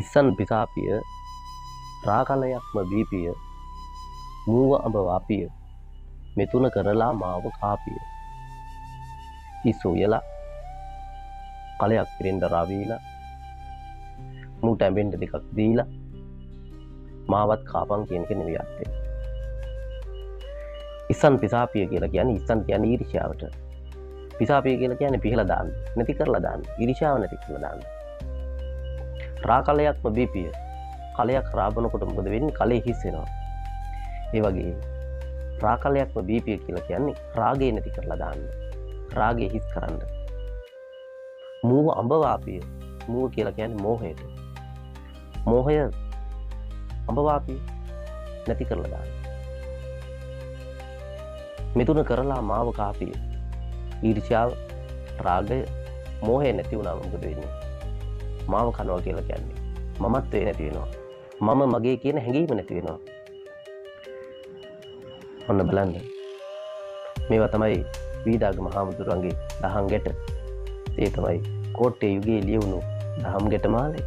ඉස්සන් පිසාපිය රාකලයක්ම බීපිය මූව අඹ වාපිය මෙතුන කරලා මාව කාපිය ඉස්සු යලා කලයක් පිරෙන්ඩ රාවීලා මූට ඇඹෙන්ඩ දෙකක් දීලා මාවත් කාපන් කියනක නෙවියත්තේ. ඉස්සන් පිසාපිය කියලා කියන්නේ ඉස්සන් කියන්නේ ඊර්ෂ්‍යාවට. පිසාපිය කියලා කියන්නේ පිහලා දාන්න, නැති කරලා දාන්න, ඊර්ෂ්‍යාව නැති කරලා දාන්න. රාකලයක්ම බීපිය. කලයක් රාබනකොට මොකද වෙන්නේ? කලේ හිස් වෙනවා. ඒ වගේ රාකලයක්ම බීපිය කියලා කියන්නේ රාගය නැති කරලා දාන්න. රාගය හිස් කරන්න. මූව අඹ වාපිය. මූව කියලා කියන්නේ මෝහයට. මෝහය අඹ වාපිය නැති කරලා දාන්න. මෙතුන කරලා මාව කාපිය. ඊර්ෂ්‍යාව, රාගය, මෝහය නැති වුණාම මොකද වෙන්නේ? මාව කනවා කියලා කියන්නේ මමත්වේ නැති වෙනවා. මම මගේ කියන හැඟීම නැති වෙනවා. ඔන්න බලන්න. මේවා තමයි වීදාගම මහාමුදුරන්ගේ දහම් ගැට. ඒ තමයි කෝට්ටේ යුගයේ ලියවුණු දහම් ගැට මාලේ.